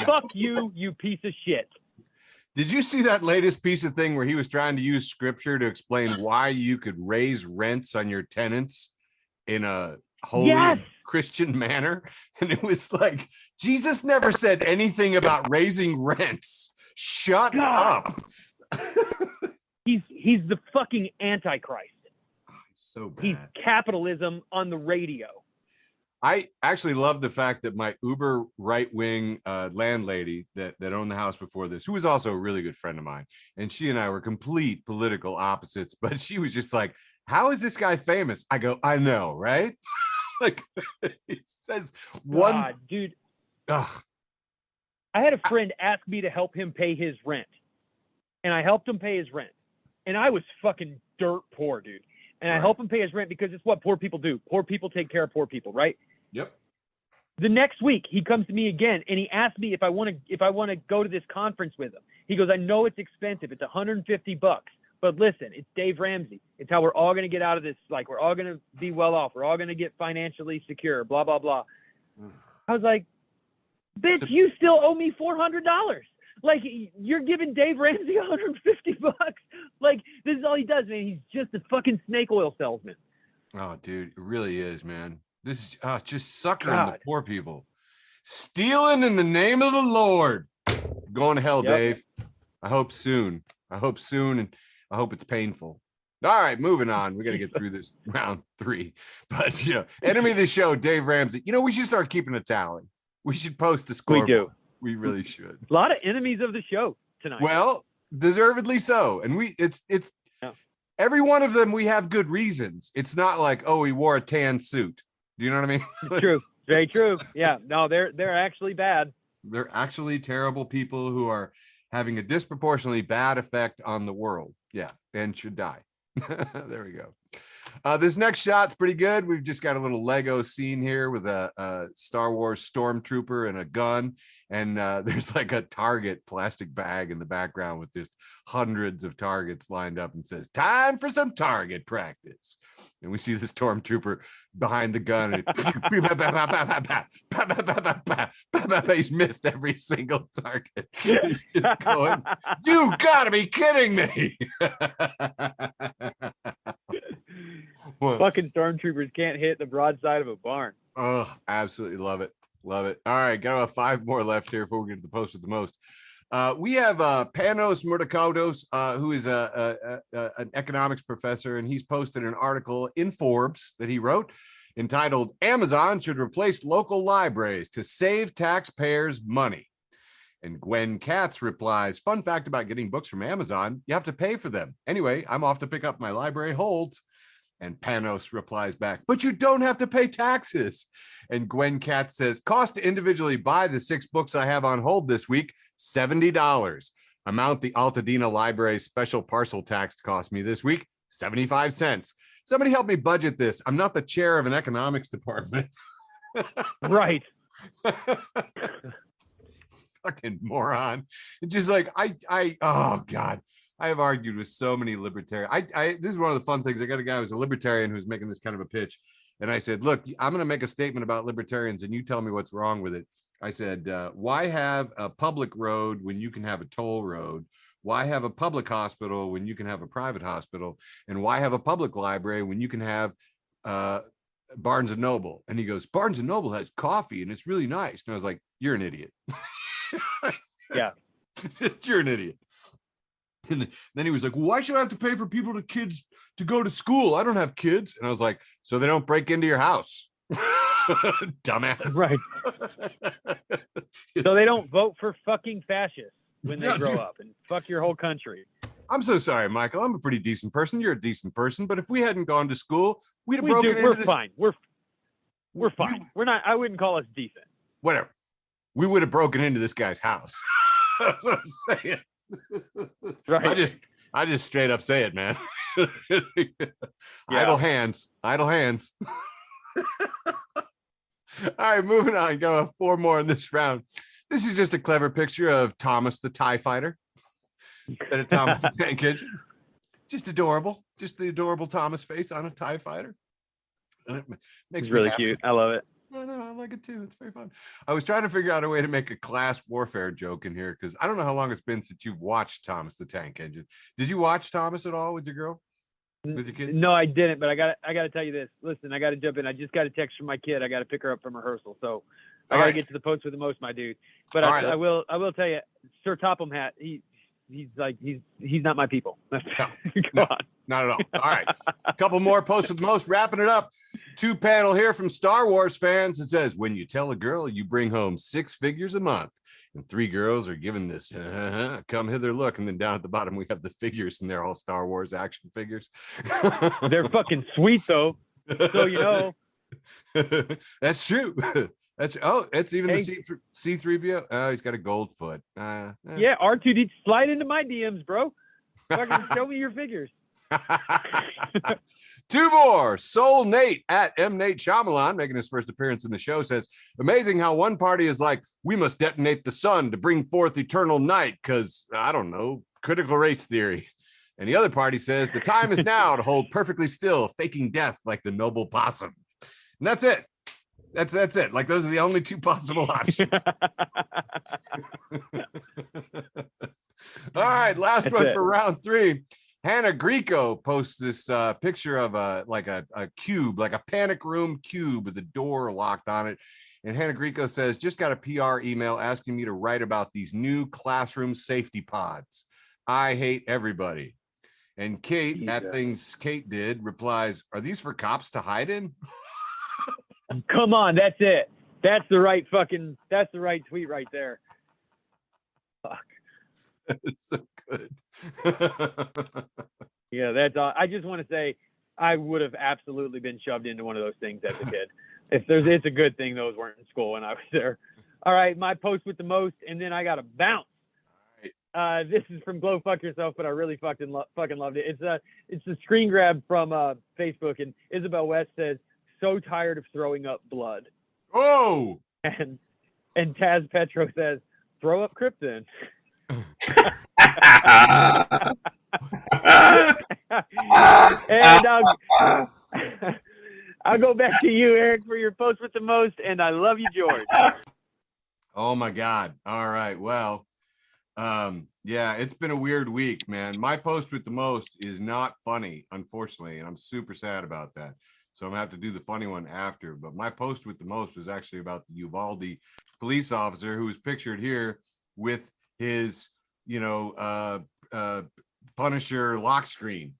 Fuck you, you piece of shit. Did you see that latest piece of thing where he was trying to use scripture to explain why you could raise rents on your tenants in a holy Christian manner? And it was like, Jesus never said anything about raising rents. Shut up. He's the fucking Antichrist. So bad. He's capitalism on the radio. I actually love the fact that my uber right-wing landlady that owned the house before this, who was also a really good friend of mine, and she and I were complete political opposites, but she was just like, how is this guy famous? I go, I know, right? Like, he says one. God, dude. Ugh. I had a friend ask me to help him pay his rent, and I helped him pay his rent, and I was fucking dirt poor, dude. And I help him pay his rent because it's what poor people do. Poor people take care of poor people, right? Yep. The next week he comes to me again and he asked me if I want to go to this conference with him. He goes, I know it's expensive. It's $150, but listen, it's Dave Ramsey. It's how we're all going to get out of this. Like, we're all going to be well off. We're all going to get financially secure, blah, blah, blah. I was like, bitch, you still owe me $400. Like, you're giving Dave Ramsey $150. Like, this is all he does, man. He's just a fucking snake oil salesman. Oh, dude, it really is, man. This is just suckering the poor people. Stealing in the name of the Lord. Going to hell, Dave. I hope soon. And I hope it's painful. All right, moving on. We got to get through this round 3. But, enemy of the show, Dave Ramsey. We should start keeping a tally. We should post the score. We do. We really should. A lot of enemies of the show tonight. Well, deservedly so. And it's every one of them, we have good reasons. It's not like, oh, he wore a tan suit. Do you know what I mean? True. Very true. Yeah. No, they're actually bad. They're actually terrible people who are having a disproportionately bad effect on the world. Yeah. And should die. There we go. This next shot's pretty good. We've just got a little Lego scene here with a Star Wars stormtrooper and a gun. And there's like a Target plastic bag in the background with just hundreds of targets lined up and says, time for some target practice. And we see the stormtrooper behind the gun. And he's missed every single target. He's just going, you gotta be kidding me. Fucking stormtroopers can't hit the broadside of a barn. Oh, absolutely love it. Love it. All right, got 5 more left here before we get to the post with the most. We have Panos Murtakatos, who is an economics professor, and he's posted an article in Forbes that he wrote entitled "Amazon Should Replace Local Libraries to Save Taxpayers Money." And Gwen Katz replies, "Fun fact about getting books from Amazon, you have to pay for them. Anyway, I'm off to pick up my library holds." And Panos replies back, "But you don't have to pay taxes." And Gwen Katz says, "Cost to individually buy the 6 books I have on hold this week, $70. Amount the Altadena Library's special parcel tax cost me this week, 75 cents. Somebody help me budget this. I'm not the chair of an economics department." Right. Fucking moron. It's just like, oh God. I have argued with so many libertarians. This is one of the fun things. I got a guy who's a libertarian who's making this kind of a pitch. And I said, "Look, I'm going to make a statement about libertarians and you tell me what's wrong with it." I said, why have a public road when you can have a toll road? Why have a public hospital when you can have a private hospital? And why have a public library when you can have Barnes and Noble? And he goes, "Barnes and Noble has coffee and it's really nice." And I was like, "You're an idiot." Yeah. You're an idiot. And then he was like, "Well, why should I have to pay for kids to go to school? I don't have kids." And I was like, "So they don't break into your house." Dumbass. Right. So they don't vote for fucking fascists when they grow up and fuck your whole country. I'm so sorry, Michael. I'm a pretty decent person. You're a decent person. But if we hadn't gone to school, we'd have broken into this. We're fine. We're fine. We're not. I wouldn't call us decent. Whatever. We would have broken into this guy's house. That's what I'm saying. Right. I just straight up say it, man. Yeah. Idle hands. All right, moving on. Got 4 more in this round. This is just a clever picture of Thomas the TIE Fighter instead of Thomas the Tank Engine. Just adorable. Just the adorable Thomas face on a TIE Fighter. And it makes It's me really happy. cute. I love it. I know, I like it too. It's very fun. I was trying to figure out a way to make a class warfare joke in here because I don't know how long it's been since you've watched Thomas the Tank Engine. Did you watch Thomas at all with your girl? With your kid? No, I didn't, but I got to tell you this. Listen, I got to jump in. I just got a text from my kid. I got to pick her up from rehearsal. So I got to get to the post with the most, my dude. But I will tell you, Sir Topham Hat, he's not my people. Come on. Not at all. All right. A couple more posts with the most, wrapping it up. 2 panel here from Star Wars fans. It says, "When you tell a girl you bring home 6 figures a month and 3 girls are given this come hither look." And then down at the bottom, we have the figures and they're all Star Wars action figures. They're fucking sweet though. So, you know. That's true. It's even the C3PO. Oh, he's got a gold foot. Yeah, R2D, slide into my DMs, bro. Fucking show me your figures. 2 more. Soul Nate at M Nate Shyamalan, making his first appearance in the show, says, "Amazing how one party is like, we must detonate the sun to bring forth eternal night because, I don't know, critical race theory. And the other party says, the time is now to hold perfectly still, faking death like the noble possum." And that's it. That's it. Like, those are the only 2 possible options. All right, last one for round 3. Hannah Greco posts this picture of a cube, like a panic room cube with the door locked on it. And Hannah Greco says, "Just got a PR email asking me to write about these new classroom safety pods. I hate everybody." And Kate, at Things Kate Did, replies, "Are these for cops to hide in?" Come on, that's it. That's the right tweet right there. Fuck. It's so good. Yeah, that's all. I just want to say I would have absolutely been shoved into one of those things as a kid. It's a good thing those weren't in school when I was there. All right, my post with the most, and then I got to bounce. This is from Glow Fuck Yourself, but I really fucking loved it. It's a screen grab from Facebook, and Isabel West says, "So tired of throwing up blood." Oh. And Taz Petro says, "Throw up Krypton." And I'll go back to you, Eric, for your post with the most, and I love you, George. Oh my God. All right. Well, yeah, it's been a weird week, man. My post with the most is not funny, unfortunately, and I'm super sad about that. So I'm gonna have to do the funny one after. But my post with the most was actually about the Uvalde police officer who was pictured here with his, Punisher lock screen,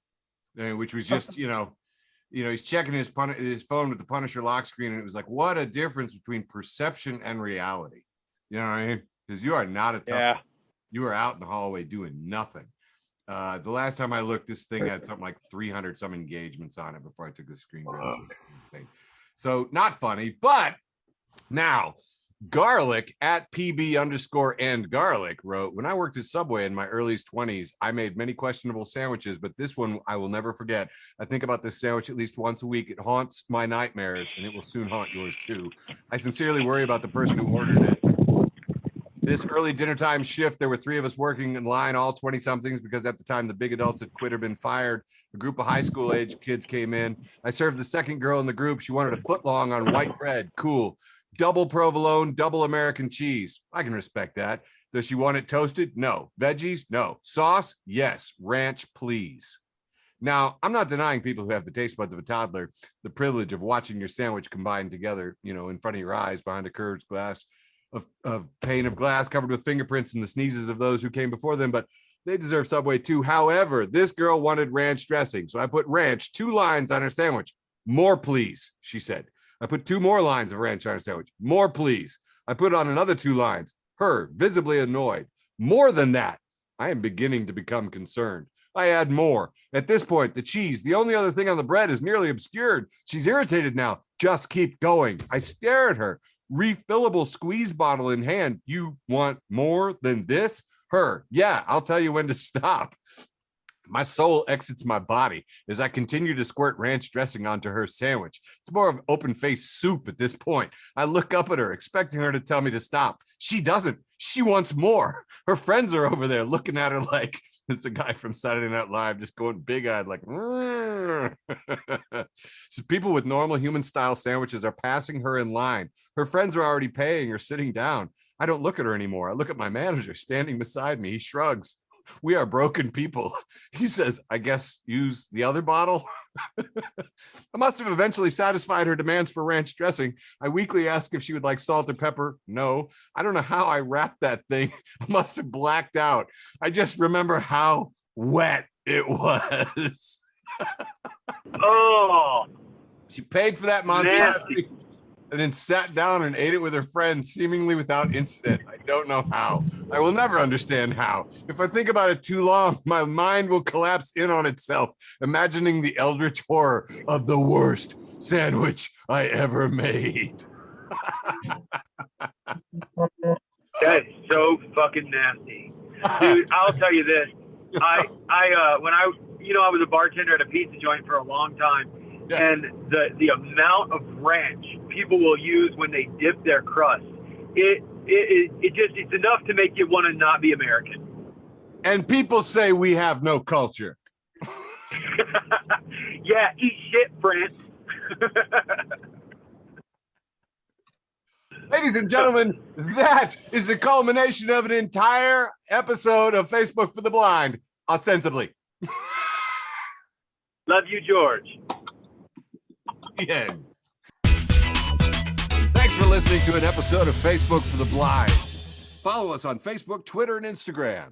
which was just, he's checking his phone with the Punisher lock screen, and it was like, what a difference between perception and reality. You know what I mean? Because you are not a tough. You are out in the hallway doing nothing. The last time I looked, this thing had something like 300 some engagements on it before I took the screen down. So not funny, but now Garlic at PB_and Garlic wrote, when I worked at Subway in my early 20s, I made many questionable sandwiches, but this one I will never forget. I think about this sandwich at least once a week. It haunts my nightmares, and it will soon haunt yours too. I sincerely worry about the person who ordered it. This early dinner time shift, there were 3 of us working in line, all 20-somethings, because at the time the big adults had quit or been fired. A group of high school age kids came in. I served the second girl in the group. She wanted a foot long on white bread. Cool. Double provolone, double American cheese. I can respect that. Does she want it toasted? No. Veggies? No. Sauce? Yes. Ranch, please. Now, I'm not denying people who have the taste buds of a toddler the privilege of watching your sandwich combined together, in front of your eyes behind a curved glass of pane of glass covered with fingerprints and the sneezes of those who came before them, but they deserve Subway too. However, this girl wanted ranch dressing, so I put ranch 2 lines on her sandwich. More, please, she said. I put 2 more lines of ranch on her sandwich. More, please. I put on another 2 lines. Her, visibly annoyed. More than that. I am beginning to become concerned. I add more. At this point, the cheese, the only other thing on the bread, is nearly obscured. She's irritated now. Just keep going. I stare at her. Refillable squeeze bottle in hand. You want more than this? Her, yeah, I'll tell you when to stop. My soul exits my body as I continue to squirt ranch dressing onto her sandwich. It's more of open-faced soup at this point. I look up at her, expecting her to tell me to stop. She doesn't. She wants more. Her friends are over there looking at her like it's a guy from Saturday Night Live, just going big-eyed like, So people with normal human-style sandwiches are passing her in line. Her friends are already paying or sitting down. I don't look at her anymore. I look at my manager standing beside me. He shrugs. We are broken people. He says, I guess use the other bottle. I must have eventually satisfied her demands for ranch dressing. I weakly asked if she would like salt or pepper. No. I don't know how I wrapped that thing. I must have blacked out. I just remember how wet it was. Oh. She paid for that monstrosity and then sat down and ate it with her friends, seemingly without incident. I don't know how. I will never understand how. If I think about it too long, my mind will collapse in on itself, imagining the eldritch horror of the worst sandwich I ever made. That's so fucking nasty. Dude, I'll tell you this. When I was a bartender at a pizza joint for a long time, and the amount of ranch people will use when they dip their crust, it's enough to make you want to not be American. And people say we have no culture. Yeah, eat shit, France. Ladies and gentlemen, that is the culmination of an entire episode of Facebook for the Blind, ostensibly. Love you, George. Yeah. Thanks for listening to an episode of Facebook for the Blind. Follow us on Facebook, Twitter, and Instagram.